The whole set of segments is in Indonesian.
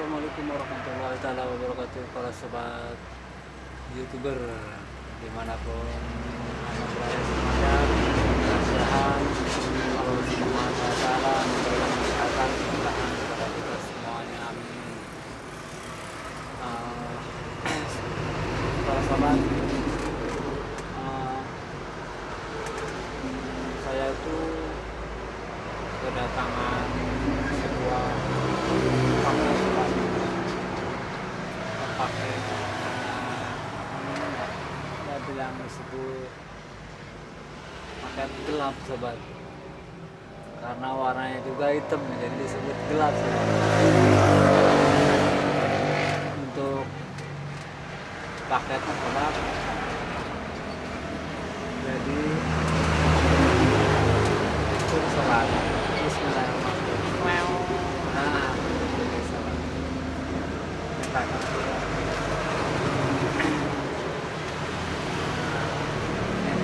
Assalamualaikum warahmatullahi taala wabarakatuh para sobat youtuber dimanapun anda berada semuanya, mudah-mudahan Allah Subhanahu wa taala memberikan kesehatan kemudahan kepada kita semuanya, amin. Uh, para sobat, uh, saya itu kedatangan sebuah pakai ya bilang disebut pakai gelap sobat, karena warnanya juga hitam jadi disebut gelap sobat. Untuk paketnya sobat, jadi itu sobat, bismillahirrahmanirrahim. Nah ini sobat, ini paket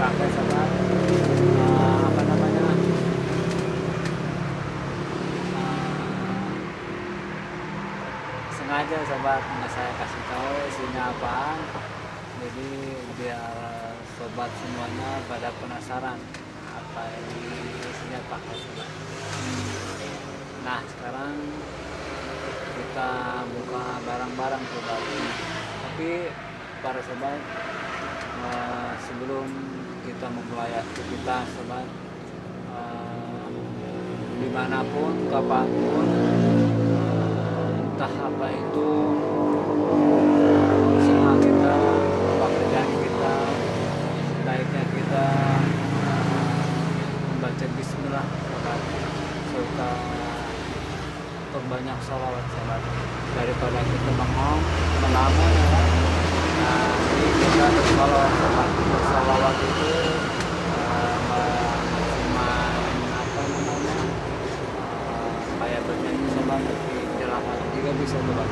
pakai sobat, apa namanya, sengaja sobat nggak saya kasih tahu isinya apaan, jadi biar sobat semuanya pada penasaran apa ini isinya pakai sobat. Nah sekarang kita buka barang-barang sobat, tapi para sobat, sebelum kita memulai aktivitas sobat, dimanapun kapanpun, entah apa itu usaha kita, pekerjaan kita, baiknya kita membaca bismillah sobat, serta perbanyak sholawat sobat, daripada kita melamun ya. Nah ini kita bersalawat sobat, bersalawat itu maksimal apa namanya, kayak bernyanyi sobat, tapi jelapan juga bisa sobat.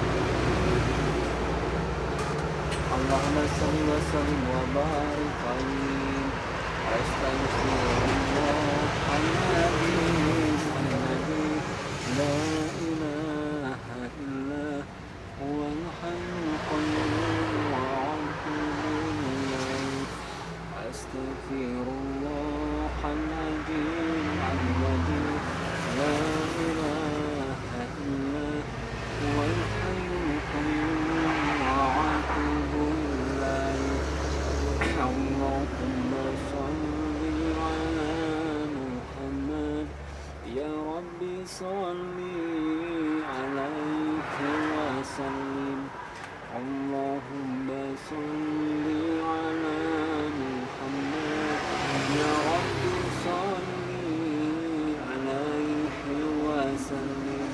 Allahumma sholli wa sallim wa barik alaihi astaghfirullah al-azim alladzi la ilaha illa huwal hayyul qayyum wa atubu ilaih astaghfirullah al-azim alladzi la ilaha illa huwal hayyul qayyum wa atubu ilaih. Allahumma sholli ala Muhammad ya Rabbi sholli alaihi wa sallim. Allahumma sholli ala Muhammad ya Rabbi sholli alaihi wa sallim.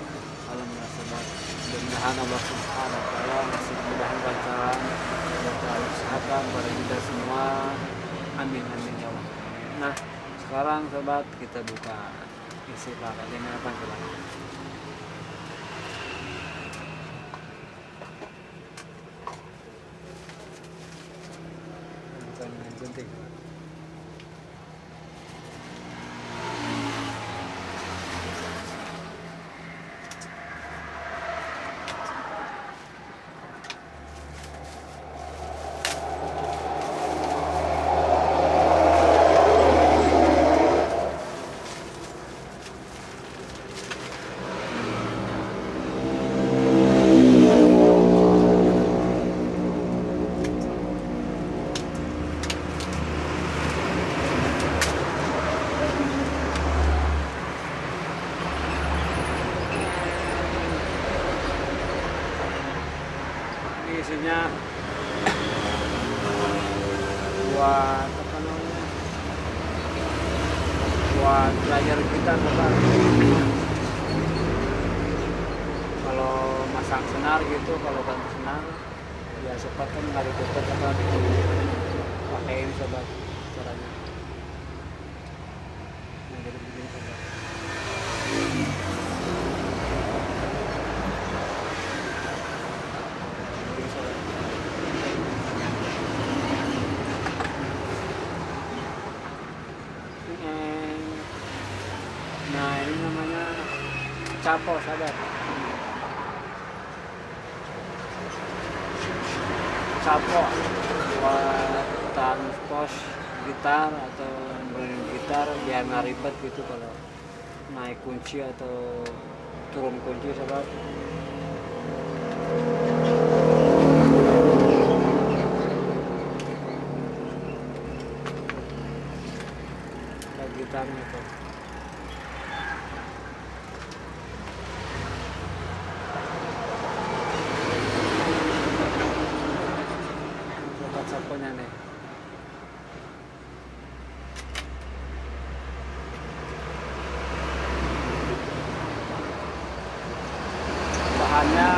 Alhamdulillah sobat, mudah-mudahan Allah Subhanahu wa taala masih mudahan bacaan dan kesehatan pada kita semua, amin amin ya Allah. Nah sekarang sobat kita buka isi paketnya apa sobat. Bukan gunting. Isinya buat apa namanya, buat layar kita sobat. Kalau masang senar gitu, kalau ganti senar ya sobat kan nggak ditutup apa pakai ini sobat caranya. Nah, jadi begini sobat. Nah ini namanya capo sahabat. sapo buat transpos gitar atau main gitar biar nggak ribet gitu kalau naik kunci atau turun kunci sobat. Ada gitarnya tuh. Sobat saponya nih. Bahannya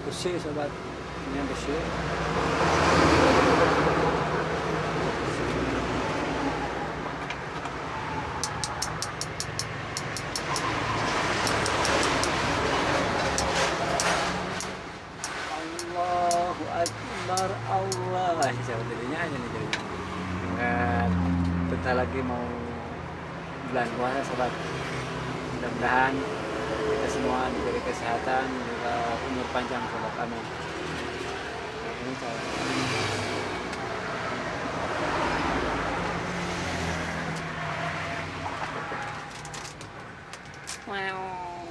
besi sobat, ini besi. Allahu Akbar Allah. Siapa jadinya aja nih jadinya. Enggak, bentar lagi mau bulan puasa sobat. Mudah-mudahan kita semua diberi kesehatan juga umur panjang sobat kami. Ini cara.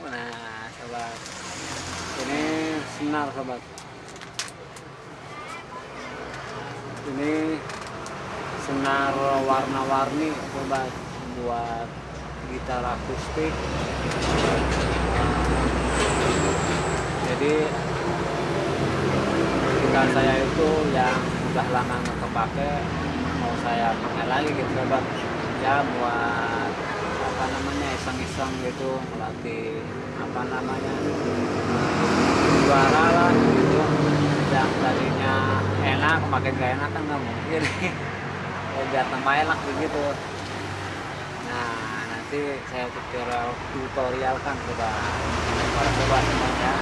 Nah sobat, ini senar sobat. Ini senar warna-warni sobat buat gitar akustik. Jadi gitar saya itu yang udah lama nggak kepake, mau saya pakai lagi gitu sobat. Ya buat apa namanya iseng-iseng gitu, melatih apa namanya suara lah gitu. Yang tadinya enak makin gak enak kan nggak mungkin. Biar tambah enak begitu. Nah nanti saya tutorial kan para sobat semuanya.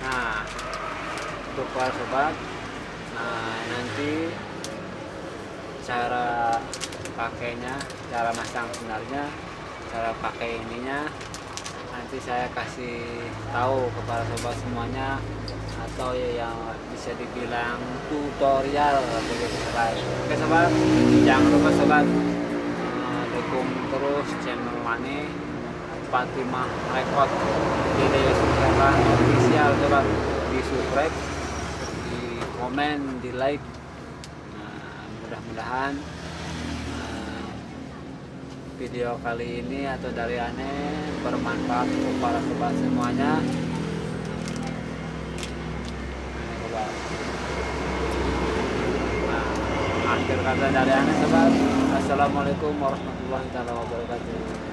Nah untuk para sobat, nah nanti cara pakainya, cara masang senarnya, cara pakai ininya nanti saya kasih tahu kepada sobat semuanya, atau ya yang bisa dibilang tutorial begitu sobat. Oke sobat, jangan lupa sobat dukung terus channel Mane Fatimah Record di Subscribe official sobat, di subscribe, di komen, di like. Mudah-mudahan video kali ini atau dari aneh bermanfaat untuk para sobat semuanya. Nah, akhir kata dari aneh sobat, assalamualaikum warahmatullahi wabarakatuh.